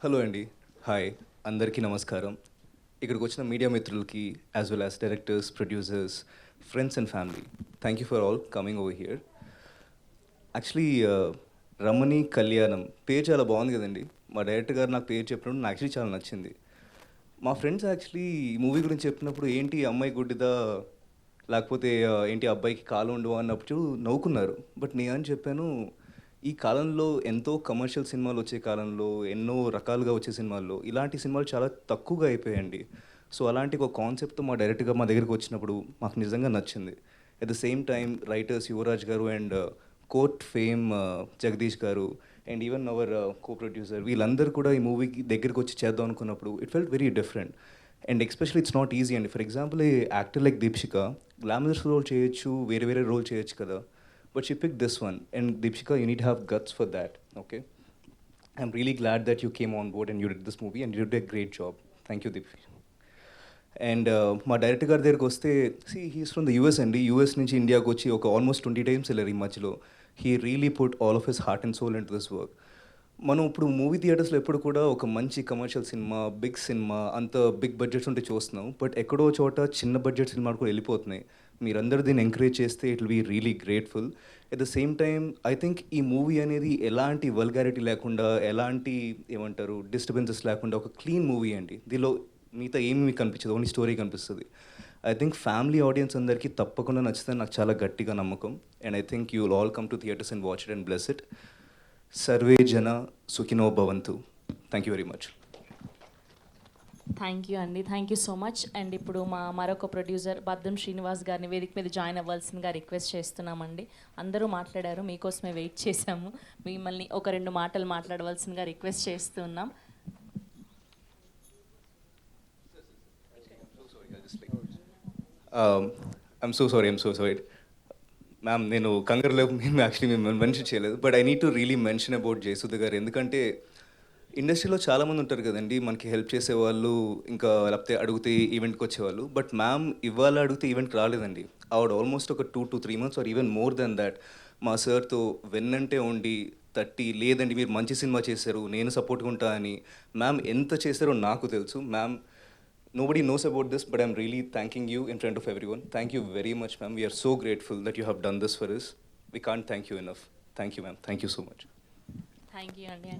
Hello అండి. Hi. అందరికీ నమస్కారం. ఇక్కడికి వచ్చిన మీడియా మిత్రులకి as well as directors, producers, friends and family thank you for all coming over here. Actually Ramani Kalyanam పేరు చాలా బాగుంది కదండి. మా డైరెక్టర్ గారు నాకు పేరు చెప్పినప్పుడు నాకు యాక్చువల్లీ చాలా నచ్చింది. మా ఫ్రెండ్స్ యాక్చువల్లీ ఈ మూవీ గురించి చెప్పినప్పుడు ఏంటి అమ్మాయి గుడ్డిదా, లేకపోతే ఏంటి అబ్బాయికి కాలు ఉండవు అన్నప్పుడు నవ్వుకున్నారు. బట్ నేనని చెప్పాను, ఈ కాలంలో ఎంతో కమర్షియల్ సినిమాలు వచ్చే కాలంలో, ఎన్నో రకాలుగా వచ్చే సినిమాల్లో ఇలాంటి సినిమాలు చాలా తక్కువగా అయిపోయాయండి. సో అలాంటి ఒక కాన్సెప్ట్తో మా డైరెక్ట్గా మా దగ్గరికి వచ్చినప్పుడు మాకు నిజంగా నచ్చింది. At the same time writers Yuvraj గారు అండ్ కోర్ట్ ఫేమ్ జగదీష్ గారు and even our co-producer వీళ్ళందరూ కూడా ఈ మూవీకి దగ్గరికి వచ్చి చేద్దాం అనుకున్నప్పుడు it felt very different. And especially it's not easy అండి. For example a actor like Deepshikha glamorous role చేయొచ్చు, వేరే వేరే రోల్ చేయొచ్చు కదా. But she picked this one. And Deepshika, you need to have guts for that, okay? I'm really glad that you came on board and you did this movie and you did a great job. Thank you, Deepshika. And మా director గారి దగ్గరికి వస్తే he's from the US అండి. US నుంచి ఇండియాకి వచ్చి ఒక almost 20 times వెళ్ళారు ఈ మధ్యలో. He really put all of his heart and soul into this work. మనం ఇప్పుడు మూవీ థియేటర్స్లో ఎప్పుడు కూడా ఒక మంచి కమర్షియల్ సినిమా, బిగ్ సినిమా, అంత బిగ్ బడ్జెట్స్ ఉంటే చూస్తున్నాం. బట్ ఎక్కడో చోట చిన్న బడ్జెట్ సినిమాలు కూడా వెళ్ళిపోతున్నాయి. మీరందరూ దీన్ని ఎంకరేజ్ చేస్తే it will be really grateful. At the same time I think ఈ మూవీ అనేది ఎలాంటి వల్గారిటీ లేకుండా, ఎలాంటి ఏమంటారు డిస్టర్బెన్సెస్ లేకుండా ఒక క్లీన్ మూవీ అండి. దీనిలో మిగతా ఏమి మీకు కనిపించదు, ఓన్లీ స్టోరీ కనిపిస్తుంది. ఐ థింక్ ఫ్యామిలీ ఆడియన్స్ అందరికీ తప్పకుండా నచ్చుతుంది, నాకు చాలా గట్టిగా నమ్మకం. And I think you will all come to theatres and watch it and bless it. సర్వే జన సుఖినో భవంతు. Thank you very much. Thank you అండి, thank you so much. And ఇప్పుడు మా మరొక ప్రొడ్యూసర్ బద్దం శ్రీనివాస్ గారిని వేదిక మీద జాయిన్ అవ్వాల్సిందిగా రిక్వెస్ట్ చేస్తున్నామండి. అందరూ మాట్లాడారు, మీకోసమే వెయిట్ చేశాము. మిమ్మల్ని ఒక 2 మాటలు మాట్లాడవలసిందిగా రిక్వెస్ట్ చేస్తున్నాం. I'm so sorry ma'am. నేను కంగారులో మేము యాక్చువల్లీ మేము మెన్షన్ చేయలేదు. But I need to really mention about Jayasudha గారు. ఎందుకంటే ఇండస్ట్రీలో చాలామంది ఉంటారు కదండి, మనకి హెల్ప్ చేసేవాళ్ళు, ఇంకా లేకపోతే అడిగితే ఈవెంట్కి వచ్చేవాళ్ళు. బట్ మ్యామ్ ఇవాళ అడిగితే ఈవెంట్కి రాలేదండి. ఆవిడ ఆల్మోస్ట్ ఒక 2 to 3 months or even more than that మా సార్తో వెన్నంటే ఉండి తట్టి, లేదండి మీరు మంచి సినిమా చేశారు, నేను సపోర్ట్గా ఉంటా అని. మ్యామ్ ఎంత చేశారో నాకు తెలుసు. Ma'am nobody knows about this, but I'm really thanking you in front of everyone. Thank you very much, ma'am. We are so grateful that you have done this for us. We can't thank you enough. Thank you, ma'am. Thank you so much. Thank you అండి.